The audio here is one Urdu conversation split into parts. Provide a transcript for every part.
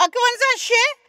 51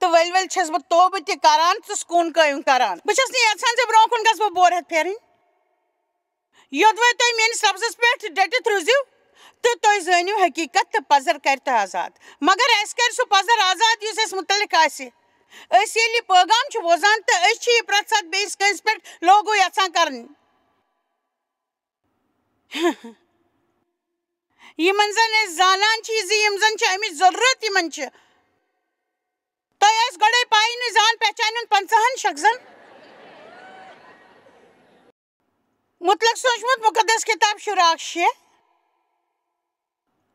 تو ول چھس بہ توبہ تہ کران تو سکون قائم کران بہ چھس نہ یژھان ز برونٛہہ کُن گژھٕ بہٕ بور ہٮ۪تھ پھیرٕنۍ یوٚدوے تُہۍ میٲنِس لفظس پٮ۪ٹھ ڈٔٹِتھ روٗزِو تہٕ تُہۍ زٲنِو حقیٖقت تہٕ پزر کرِ تۄہہِ آزاد مگر اَسہِ کرِ سُہ پزر آزاد یُس اَسہِ مُتعلق آسہِ أسۍ ییٚلہِ یہِ پٲغام چھِ بوزان تہٕ أسۍ چھِ یہِ پرٛٮ۪تھ ساتہٕ بیٚیِس کٲنٛسہِ پٮ۪ٹھ لوگوٗ یژھان کرٕنۍ یِمن زن أسۍ زانان چھِ زِ یِم زن چھِ اَمِچ ضروٗرت یِمن چھِ تۄہہِ آسہِ گۄڈے پاے نہٕ زان پہچانہِ ہُنٛد 50 شخصن مُتلق سوٗنٛچمُت مُقدس کِتاب شُراہ 6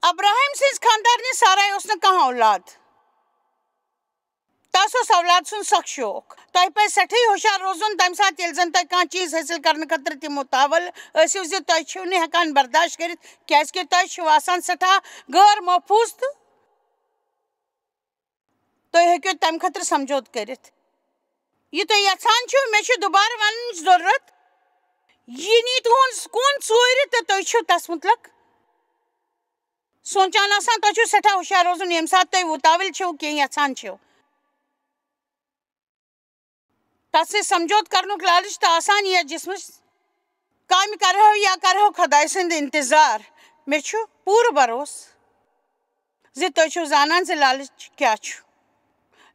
ابراہیم سٕنٛزِ خانٛدارنہِ سارے اوس نہٕ کانٛہہ اولاد تس اوس اولاد سُنٛد سخ شوق تۄہہِ پزِ سٮ۪ٹھٕے ہوشیار روزُن تمہِ ساتہٕ ییٚلہِ زن تۄہہِ کانٛہہ چیٖز حٲصِل کرنہٕ خٲطرٕ تِم مُتاوَل ٲسِو زِ تۄہہِ چھِو نہٕ ہٮ۪کان برداشت کٔرِتھ کیازِ کہِ تۄہہِ چھِو آسان سٮ۪ٹھاہ غٲر محفوٗظ تہٕ تُہۍ ہیٚکِو تمہِ خٲطرٕ سمجھوتہٕ کٔرِتھ یہِ تُہۍ یژھان چھِو مےٚ چھُ دُبارٕ وننٕچ ضروٗرت یہِ نی تُہُنٛد سکوٗن ژوٗرِ تہٕ تُہۍ چھِو تس مُتلق سونٛچان آسان تۄہہِ چھُو سٮ۪ٹھاہ ہوشیار روزُن ییٚمہِ ساتہٕ تُہۍ وُتاوِل چھِو کینٛہہ یژھان چھِو تس سۭتۍ سمجھوتہٕ کرنُک لالچ تہٕ آسان یتھ جسمس کامہِ کرہو یا کرہو خۄداے سُنٛد انتظار مےٚ چھُ پوٗرٕ بروسہٕ زِ تُہۍ چھِو زانان زِ لالچ کیٛاہ چھُ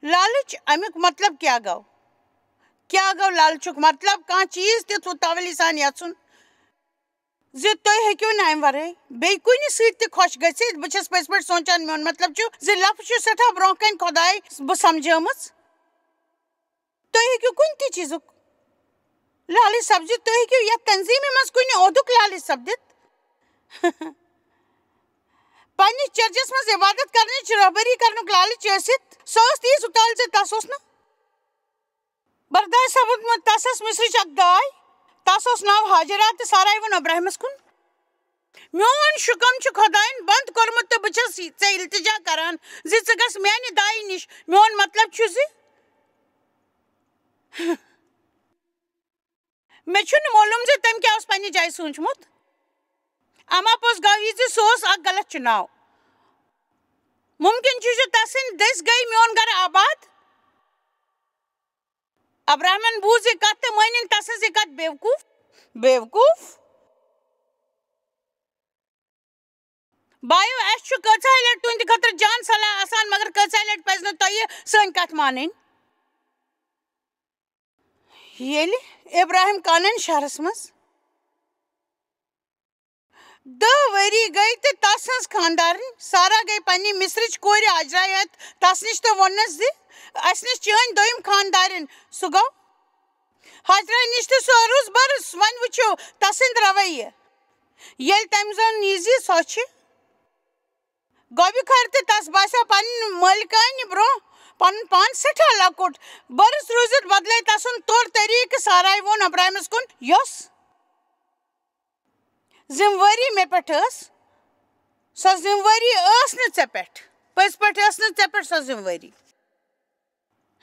لالچ امیُک مطلب کیٛاہ گوٚو لالچُک مطلب کانٛہہ چیٖز تیُتھ وُتاولی سان یژھُن زِ تُہۍ ہیٚکِو نہٕ امہِ ورٲے بیٚیہِ کُنہِ سۭتۍ تہِ خۄش گٔژھِتھ بہٕ چھس پٔزۍ پٲٹھۍ سونٛچان میون مطلب چھُ زِ لفظ چھُ سٮ۪ٹھاہ برونٛہہ کنہِ خۄداے بہٕ سمجھٲمٕژ تُہۍ ہیٚکِو کُنہِ تہِ چیٖزُک لالچ سپدِتھ تُہۍ ہیٚکِو یتھ تنظیٖمہِ منٛز کُنہِ عہدُک لالچ سپدِتھ پننِس چرچس منٛز عبادت کرنٕچ رہبری کرنُک لالچ ٲسِتھ سۄ ٲس تیٖژ وُتال زِ تس اوس نہٕ برداش سپُدمُت تس ٲس مصرٕچ اکھ داے تس اوس ناو ہاجرا تہٕ سارے ووٚن ابراہیمس کُن میون شُکم چھُ خۄداین بنٛد کوٚرمُت تہٕ بہٕ چھس ژےٚ التجا کران زِ ژٕ گژھ میانہِ دایہِ نِش میون مطلب چھُ زِ مےٚ چھُنہٕ معلوٗم زِ تٔمۍ کیٛاہ اوس پننہِ جایہِ سوٗنٛچمُت اما پوٚز گوٚو یہِ زِ سُہ اوس اکھ غلط چُناو مُمکِن چھُ زِ تسٕنٛدۍ دٔسۍ گٔیے میون گرٕ آباد ابراہمن بوٗز یہِ کتھ تہٕ مٲنِن تسٕنٛز یہِ کتھ بیوقوٗف بایو اسہِ چھُ کۭژاہ لٹہِ تُہنٛدِ خٲطرٕ جان صلاح آسان مگر کۭژاہ لٹہِ پزِ نہٕ تۄہہِ سٲنۍ کتھ مانٕنۍ ییٚلہِ ابراہیم کانان شہرس منٛز 10 ؤری گٔیہِ تہٕ تس سٕنٛز خانٛدارنۍ سارا گٔیہِ پننہِ مصرٕچ کورِ ہاجرا ہٮ۪تھ تس نِش تہٕ ووٚننس زِ اسہِ نِش چٲنۍ دوٚیِم خانٛدارِنۍ سُہ گوٚو ہاجرا نِش تہٕ سۄ روٗز برس وۄنۍ وٕچھو تسٕنٛدۍ رویہِ ییٚلہِ تٔمۍ زوٚن یہِ زِ سۄ چھِ گۄبہِ کھۄر تہٕ تس باسیو پننہِ مٲلکانہِ برونٛہہ پنُن پان سٮ۪ٹھاہ لۄکُٹ برس روٗزِتھ بدلے تسُنٛد طور طٔریٖقہٕ سارے ووٚن ابراہیمس کُن یۄس ذِموٲری مےٚ پٮ۪ٹھ ٲس سۄ ذِموٲری ٲس نہٕ ژےٚ پٮ۪ٹھ پٔزۍ پٲٹھۍ ٲس نہٕ ژےٚ پٮ۪ٹھ سۄ ذِموٲری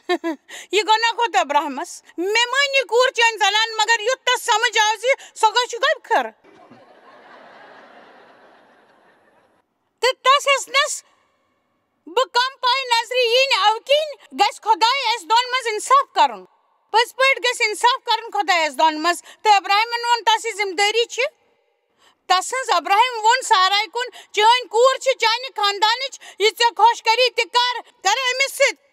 یہِ گۄناہ کھوٚت ابراہمس مےٚ مٲنۍ یہِ کوٗر چٲنۍ زنان مگر یُتھ تس سمجھ آو زِ سۄ گٔے چھِ گۄبہِ کھۄر تہٕ تس ہیٚژنس بہٕ کم پاے نظرِ یِنۍ اَوٕ کِنۍ گژھِ خۄداے اسہِ دۄن منٛز انصاف کرُن پٔزۍ پٲٹھۍ گژھِ انصاف کرُن خۄداے اسہِ دۄن منٛز تہٕ ابراہیمن ووٚن تس یہِ ذمہٕ دٲری چھِ تسٕنٛز ابراہیم ووٚن سارے کُن چٲنۍ کوٗر چھِ چانہِ خانٛدانٕچ یہِ ژےٚ خۄش کری تہِ کر أمِس سۭتۍ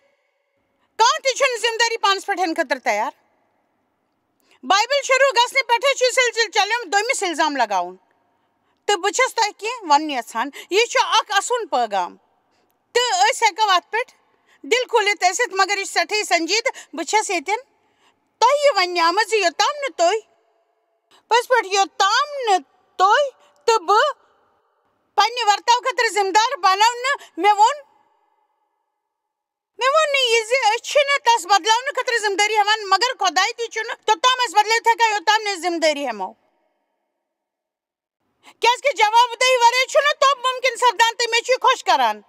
کانٛہہ تہِ چھُنہٕ ذمہٕ دٲری پانس پٮ۪ٹھ ہٮ۪نہٕ خٲطرٕ تیار بایبل شروٗع گژھنہٕ پٮ۪ٹھے چھُ سلسلہٕ چلیومُت دوٚیمِس الزام لگاوُن تہٕ بہٕ چھس تۄہہِ کینٛہہ ونُن یژھان یہِ چھُ اکھ اَسوُن پٲغام تہٕ أسۍ ہٮ۪کو اتھ پٮ۪ٹھ دِل کھوٗلِتھ ٲسِتھ مگر یہِ چھُ سٮ۪ٹھاہ سنجیٖدٕ بہٕ چھس ییٚتٮ۪ن تۄہہِ یہِ وننہِ آمٕژ زِ یوٚتام نہٕ تُہۍ پٔزۍ پٲٹھۍ یوٚتام نہٕ تُہۍ تہٕ بہٕ پننہِ ورتاو خٲطرٕ ذمہٕ دار بنو نہٕ مےٚ ووٚن نہٕ یہِ زِ أسۍ چھِنہٕ تس بدلاونہٕ خٲطرٕ ذمہٕ دٲری ہٮ۪وان مگر خۄداے تہِ چھُنہٕ توٚتام أسۍ بدلٲوِتھ ہٮ۪کان یوٚتام نہٕ أسۍ ذمہٕ دٲری ہٮ۪مو کیازِ کہِ جواب دہی ورٲے چھُنہٕ توٚب مُمکِن سپدان تہٕ مےٚ چھُ یہِ خۄش کران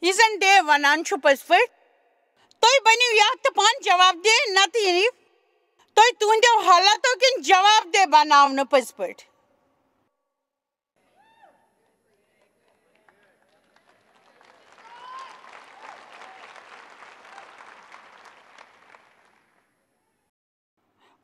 یہِ زن ڈیو ونان چھُ پٔزۍ پٲٹھۍ تُہۍ بٔنِو یا تہٕ پانہٕ جواب دہ نتہٕ یِیِو تُہۍ تُہنٛدیو حالاتو کِنۍ جواب دہ بناونہٕ پٔزۍ پٲٹھۍ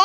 2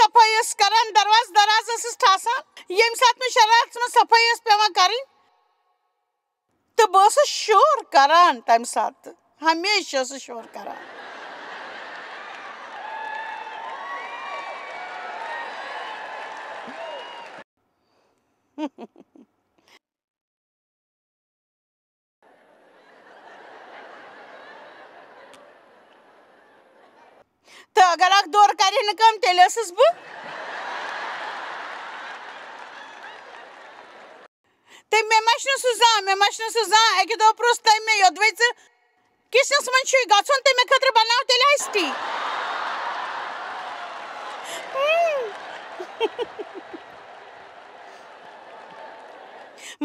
صفائی ٲس کران درواز دراز ٲسٕس ٹھاسان ییٚمہِ ساتہٕ مےٚ شرارتس منٛز صفٲیی ٲس پیٚوان کَرٕنۍ تہٕ بہٕ ٲسٕس شور کران تَمہِ ساتہٕ ہمیشہِ ٲسٕس شور کران تہٕ اگر اکھ دورٕ کرِ نہٕ کٲم تیٚلہِ ٲسٕس بہٕ تہٕ مےٚ ما چھُنہٕ سُہ زانٛہہ اَکہِ دۄہ پرُٛژھ تٔمۍ مےٚ یوٚدوَے ژٕ کِچنَس منٛز چھُے گژھُن تہٕ مےٚ خٲطرٕ بناو تیٚلہِ آیِس ٹی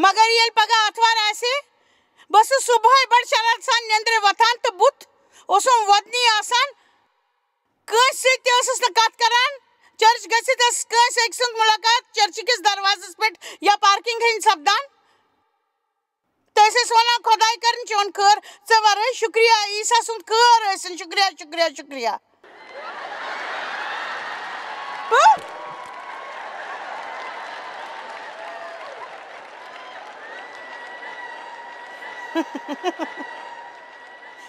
مگر ییٚلہِ پگاہ آتھوار آسہِ ہے بہٕ ٲسٕس صُبحٲے بڑٕ شرارتہٕ سان نیٚنٛدرِ وۄتھان تہٕ بُتھ اوسُم وۄدنی آسان کٲنٛسہِ سۭتۍ تہِ ٲسٕس نہٕ کتھ کران چرچ گٔژھِتھ ٲسٕس کٲنٛسہِ أکۍ سُنٛد مُلاقات چرچہِ کِس دروازس پٮ۪ٹھ یا پارکنگ ہٕنٛدۍ سپدان تہٕ أسۍ ٲسۍ ونان خۄداے کٔرِنۍ چون خٲر ژےٚ ورٲے شُکریہ عیٖسا سُنٛد خٲر ٲسِن شُکریہ شُکریہ شُکریہ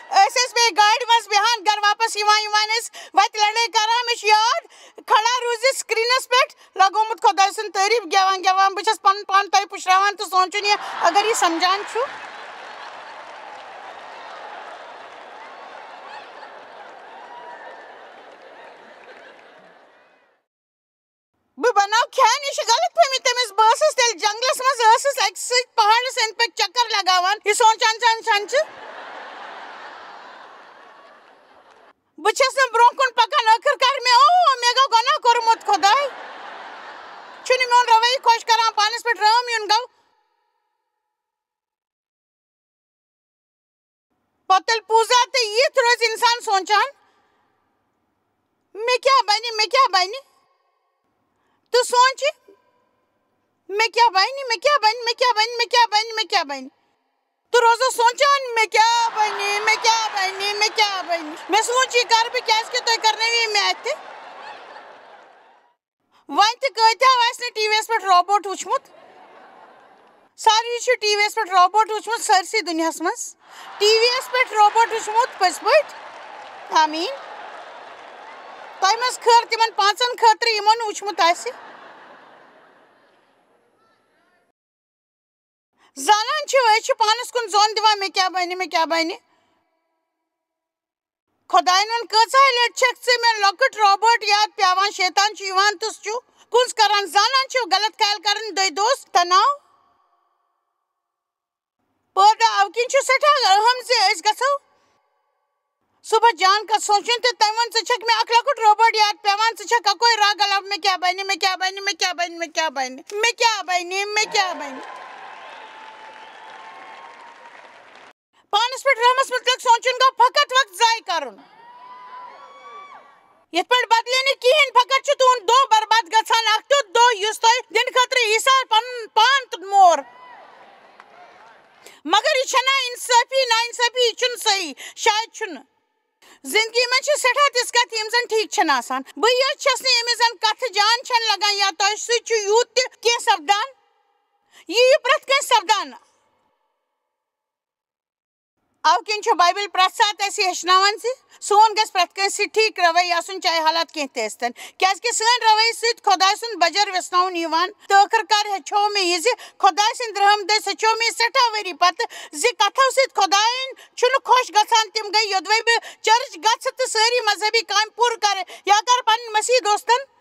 أسۍ ٲسۍ بیٚیہِ گاڑِ منٛز بیٚہان گرٕ واپس یِوان ٲسۍ وتہِ لڑٲے کران مےٚ چھُ یاد کھڑا روٗزِتھ سکریٖنس پٮ۪ٹھ لگومُت خۄداے سُنٛد تعریٖف گٮ۪وان گٮ۪وان بہٕ چھَس پنُن پان تۄہہِ پُشراوان تہٕ سونٛچُن یہِ اگر یہِ سمجھان چھُ بہٕ بناو کھٮ۪ن یہِ چھُ غلط فہمی تٔمِس بہٕ ٲسٕس تیٚلہِ جنگلس منٛز ٲسٕس اکہِ سۭتۍ پہاڑس أنٛدۍ پٔکۍ چکر لگاوان یہِ سونٛچان چھَنہٕ بہٕ چھَس نہٕ برٛونٛہہ کُن پکان ٲخٕر کار مےٚ گوٚو گۄناہ کوٚرمُت خۄداے چھُنہٕ میون رویہِ خۄش کران پانس پٮ۪ٹھ رٲم یُن گوٚو پتہٕ ییٚلہِ پوٗزا تہٕ یِتھ روزِ انسان سونٛچان مےٚ کیٛاہ بنہِ تہٕ سونٛچہِ مےٚ کیٛاہ بنہِ تہٕ روزو سونٛچان مےٚ کیٛاہ بنہِ مےٚ سوٗنٛچ یہِ کرٕ بہٕ کیٛازِ کہِ تُہۍ کرنٲوِو مےٚ اَتھِ وۄنۍ تہِ کۭتیٛاہ آسہِ نہٕ ٹی وی یس پٮ۪ٹھ روبوٹ وٕچھمُت ساروٕے چھُ ٹی وی یس پٮ۪ٹھ روبوٹ وٕچھمُت سٲرسٕے دُنیاہس منٛز ٹی وی یس پٮ۪ٹھ روبوٹ وٕچھمُت پٔزۍ پٲٹھۍ آمیٖن تۄہہِ منٛز خٲر تِمن 5 خٲطرٕ یِمو نہٕ وٕچھمُت آسہِ زانان چھِو أسۍ چھِ پانس کُن زوٚن دِوان مےٚ کیٛاہ بنہِ خۄداین ووٚن کۭژاہ لٹہِ چھکھ ژٕ مےٚ لۄکُٹ روبوٹ یاد پیٚوان شیطان چھُ یِوان تہٕ سُہ چھُ کُنٛز کران زانان چھِو غلط خیال کران دٔے دوس تناو پٲدٕ اَوٕ کِنۍ چھُ سٮ۪ٹھاہ اہم زِ أسۍ گژھو صُبحس جان کتھ سونٛچُن تہٕ تٔمۍ ووٚن ژٕ چھکھ مےٚ اکھ لۄکُٹ روبوٹ یاد پیٚوان ژٕ چھکھ اکوے راگ الاو مےٚ کیٛاہ بنہِ پانس پٮ۪ٹھ رحمس متعلق سونٛچُن گوٚو فقط وقت ضایہِ کرُن یِتھ پٲٹھۍ بدلے نہٕ کِہیٖنۍ فقط چھُ تُہُنٛد دۄہ برباد گژھان اکھ تیُتھ دۄہ یُس تۄہہِ دِنہٕ خٲطرٕ عیٖسا پنُن پان مور مگر یہِ چھےٚ نا اِنصٲفی یہِ چھُنہٕ صحیح شاید چھُنہٕ زندگی منٛز چھِ سٮ۪ٹھاہ تِژھ کتھٕ یِم زن ٹھیٖک چھنہٕ آسان بہٕ یٲژ چھس نہٕ ییٚمِس زن کتھٕ جان چھنہٕ لگان یا تۄہہِ سۭتۍ چھُ یوٗت تہِ کینٛہہ سپدان یہِ پرٛٮ۪تھ کٲنٛسہِ سپدان اَوٕ کِنۍ چھُ بایبل پرٛٮ۪تھ ساتہٕ اَسہِ ہیٚچھناوان زِ سون گژھِ پرٛٮ۪تھ کٲنٛسہِ سۭتۍ ٹھیٖک رویہِ آسُن چاہے حالات کینٛہہ تہِ ٲسۍتن کیٛازِ کہِ سٲنۍ رویہِ سۭتۍ خۄداے سُنٛد بجر ویژناوُن یِوان تہٕ ٲخٕر کار ہیٚچھو مےٚ یہِ زِ خۄداے سٕنٛدۍ رحم دٔسۍ ہیٚچھو مےٚ سٮ۪ٹھاہ ؤری پتہٕ زِ کتھو سۭتۍ خۄدایَن چھُنہٕ خۄش گژھان تِم گٔے یوٚدوَے بہٕ چرچ گژھٕ تہٕ سٲری مذہبی کامہِ پوٗرٕ کرٕ یا کرٕ پنٕنۍ مسیح دوستن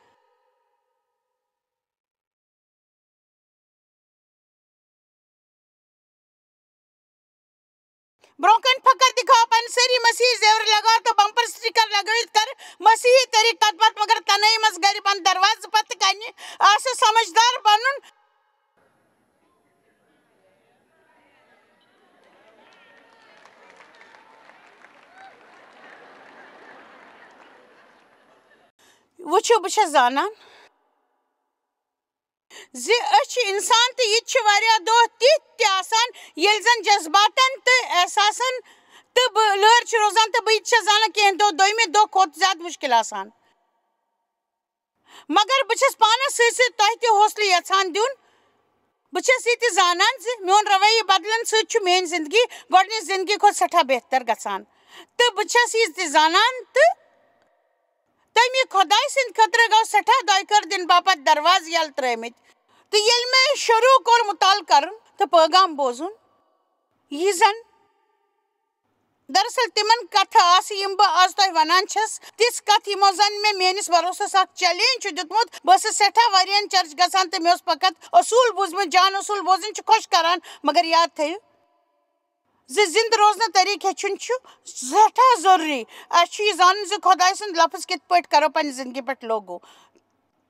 برٛونٛہہ کَنہِ فخر دِکھاو پنٕنۍ سٲری مسیحی زیور لگاو تہٕ بمپر سٹِکر لگٲوِتھ کر مسیحی طٔریٖقہٕ کتھ باتھ مگر تنہٲیی منٛز گرِ بنٛد دروازٕ پتہٕ کنہِ آسہِ سمجھدار بنُن وٕچھِو بہٕ چھَس زانان زِ أسۍ چھِ اِنسان تہٕ ییٚتہِ چھِ واریاہ دۄہ تِتھۍ تہِ آسان ییٚلہِ زن جذباتن تہٕ احساسن تہٕ بہٕ لٲر چھِ روزان تہٕ بہٕ یہِ تہِ چھَس زانان کینٛہہ دۄہ دوٚیمہِ دۄہ کھۄتہٕ زیادٕ مُشکِل آسان مگر بچس پانس سی تہ حوصلہ یژھان دن بچس یہ زانان میون رویہ بدلن ست میری زندگی گۄڈنِچ زندگی کھۄتہٕ سٮ۪ٹھاہ بہتر گژھان تہٕ بہٕ چھس یہ تہِ زانان تہٕ تمہِ خۄداے سٕنٛدِ خٲطرٕ گوٚو سٮ۪ٹھاہ دۄیہِ خٲر دِنہٕ باپتھ دروازٕ یلہٕ ترٲمٕتۍ تہٕ ییٚلہِ مےٚ شروٗع کوٚر مُطالعہٕ کرُن تہٕ پٲغام بوزُن یہِ زن دراصل تمن کتھ آسہٕ یم بہٕ آز تۄہہِ ونان چھس تِژھ کتھ یِمو زن مےٚ میٲنِس بروسس اکھ چیلینج چھُ دیُتمُت بہٕ ٲسٕس سٮ۪ٹھاہ واریاہن چرچ گژھان تہٕ مےٚ اوس فقط اصوٗل بوٗزمُت جان اصوٗل بوزٕنۍ چھُ خۄش کران مگر یاد تھٲیِو زندٕ روزنُک طریٖقہٕ ہیٚچھُن چھُ سٮ۪ٹھاہ ضروٗری اسہِ چھُ یہِ زانُن زِ خۄداے سُنٛد لفظ کِتھ پٲٹھۍ کرو پننہِ زندگی پٮ۪ٹھ لاگوٗ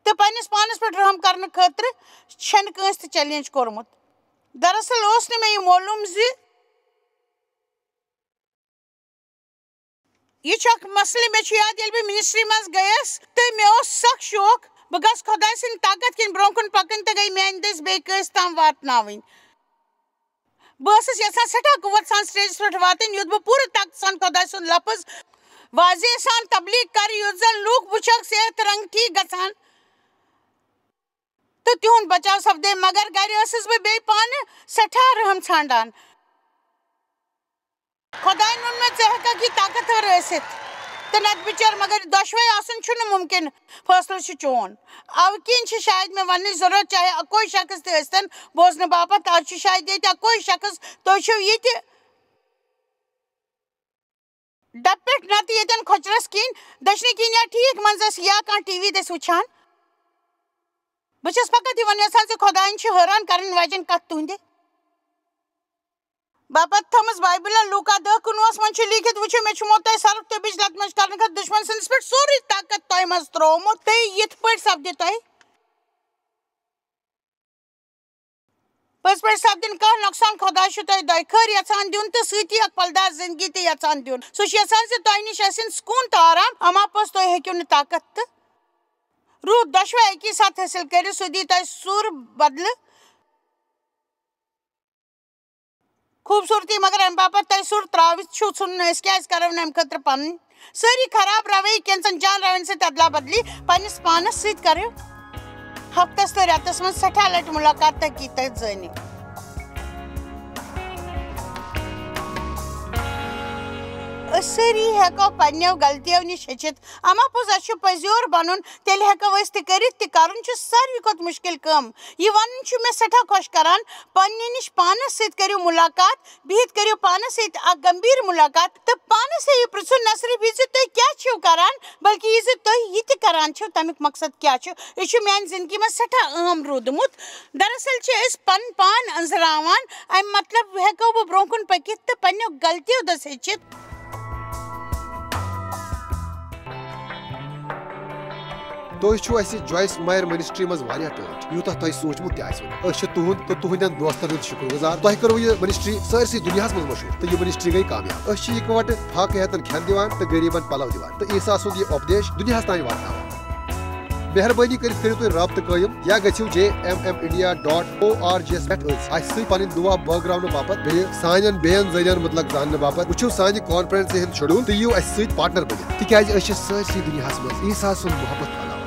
تہٕ پننِس پانس پٮ۪ٹھ رحم کرنہٕ خٲطرٕ چھنہٕ کٲنٛسہِ تہِ چیلینج کوٚرمُت دراصل اوس نہٕ مےٚ یہِ معلوٗم زِ یہ چھُ اکھ مسلہٕ مےٚ چھُ یاد ییٚلہِ بہٕ منسٹری منٛز گٔیس تہٕ مےٚ اوس سخ شوق بہٕ گژھٕ خۄداے سٕنٛدِ طاقت کِنۍ برونٛہہ کُن پکٕنۍ تہٕ گٔے میانہِ دٔسۍ بیٚیہِ کٲنٛسہِ تام واتناوٕنۍ بہٕ ٲسٕس یژھان سٮ۪ٹھاہ قوت سان سٹیجس پٮ۪ٹھ واتٕنۍ یُتھ بہٕ پوٗرٕ طاقتہٕ سان خۄداے سُنٛد لفظ واضح سان تبلیغ کرٕ یُتھ زن لوٗکھ وٕچھکھ صحت رنٛگ ٹھیٖک گژھان تہٕ تِہُنٛد بچاو سپدے مگر گرِ ٲسٕس بہٕ بیٚیہِ پانہٕ سٮ۪ٹھاہ رحم ژھانڈان خۄداین ووٚن مےٚ ژٕ ہٮ۪ککھ یہِ طاقتور ٲسِتھ تہٕ نتہٕ بِچٲر مگر دۄشوے آسُن چھُنہٕ مُمکِن فٲصلہٕ چھُ چون اَوٕ کِنۍ چھِ شاید مےٚ وننٕچ ضروٗرت چاہے اکوے شخص تہِ ٲسۍتن بوزنہٕ باپتھ آز چھُ شاید ییٚتہِ اکوے شخص تُہۍ چھِو یِتہِ ڈبہٕ پٮ۪ٹھ نتہٕ ییٚتٮ۪ن کھۄچرس کِنۍ دٔچھنہِ کِنۍ یا ٹھیٖک منٛزس یا کانٛہہ ٹی وی دٔسۍ وٕچھان بہٕ چھس فقط یِوان یژھان زِ خۄداین چھِ حٲران کرٕنۍ واجیٚنۍ کتھ تُہنٛدِ باپتھ تھٲومٕژ بایبلہ لوٗکا 10:19 منٛز چھُ لیٖکھِتھ وٕچھِو مےٚ چھُمو تۄہہِ سرف تہٕ بِچ لتمش کرنہٕ خٲطرٕ دُشمن سٕنٛدِس پٮ۪ٹھ سورُے طاقت تۄہہِ منٛز ترٛوومُت تہٕ یِتھ پٲٹھۍ سپدِ تۄہہِ پٔزۍ پٲٹھۍ سپدِنہٕ کانٛہہ نۄقصان خۄداے چھُ تۄہہِ دۄیہِ خٲر یژھان دیُن تہٕ سۭتی اکھ پھلدار زندگی تہِ یژھان دیُن سُہ چھُ یژھان زِ تۄہہِ نِش ٲسِن سکوٗن تہٕ آرام اما پوٚز تُہۍ ہیٚکِو نہٕ طاقت تہٕ روٗح دۄشوے اکی ساتھ حٲصِل کٔرِتھ سُہ دی تۄہہِ سُر بدلہٕ خوٗبصوٗرتی مگر امہِ باپتھ تۄہہِ سُر ترٛٲوِتھ چھُو ژھُنُن أسۍ کیازِ کرو نہٕ امہِ خٲطرٕ پنٕنۍ سٲری خراب رویہِ کینٛژن جان روین سۭتۍ ادلا بدلی پننِس پانس سۭتۍ کرو ہفتس تہٕ رٮ۪تس منٛز سٮ۪ٹھاہ لٹہِ مُلاقات تاکہِ تُہۍ زٲنِو أسۍ سٲری ہٮ۪کو پننٮ۪و غلطیو نِش ہیٚچھِتھ اما پوٚز اسہِ چھُ پٔزیور بنُن تیٚلہِ ہٮ۪کو أسۍ تہِ کٔرِتھ تہِ کرُن چھُ ساروی کھۄتہٕ مُشکِل کٲم یہِ ونُن چھُ مےٚ سٮ۪ٹھاہ خۄش کران پننہِ نِش پانس سۭتۍ کٔرِو مُلاقات بِہِتھ کٔرِو پانس سۭتۍ اکھ گمبھیٖر مُلاقات تہٕ پانس ہیٚیِو پرژھُن نہ صرف یہِ زِ تُہۍ کیاہ چھِو کران بلکہِ یہِ زِ تُہۍ یہِ تہِ کران چھِو تمیُک مقصد کیاہ چھُ یہِ چھُ میانہِ زندگی منٛز سٮ۪ٹھاہ اہم روٗدمُت دراصل چھِ أسۍ پنُن پان أنزراوان امہِ مطلب ہٮ۪کو بہٕ برونٛہہ کُن پٔکِتھ تہٕ پننٮ۪و غلطیو دٔسۍ ہیٚچھِتھ تُہۍ چھِو اَسہِ جویس مایر منسٹری منٛز واریاہ ٹٲٹھۍ یوٗتاہ تۄہہِ سوٗنٛچمُت تہِ آسِوٕ نہٕ أسۍ چھِ تُہُنٛد تہٕ تُہنٛدٮ۪ن دوستن ہُنٛد شُکر گُزار تۄہہِ کٔروٕ یہِ منسٹری سٲرسٕے دُنیاہس منٛز مشہوٗر تہٕ یہِ منسٹری گٔے کامیاب أسۍ چھِ اِکوٹہٕ فاقہٕ ہٮ۪تن کھٮ۪ن دِوان تہٕ غریٖبن پلو دِوان تہٕ عیٖسا سُنٛد یہِ اُپدیش دُنیاہس تانۍ واتناوان مہربٲنی کٔرِتھ کٔرِو تُہۍ رٲبطہٕ قٲیِم یا گٔژھِو jmmindia.org یس پٮ۪ٹھ اَسہِ سۭتۍ پنٕنۍ دُعا بٲگراونہٕ باپتھ بیٚیہِ سانٮ۪ن بیٚین ذٔریعن مُتعلق زاننہٕ باپتھ وٕچھِو سانہِ کانفرنسہِ ہُنٛد شڈوٗل تہٕ یِیِو اَسہِ سۭتۍ پارٹنر بٔنِتھ تِکیازِ أسۍ چھِ سٲرسٕے دُنیاہس منٛز عیٖسا سُنٛد محبت پھٔہلاوان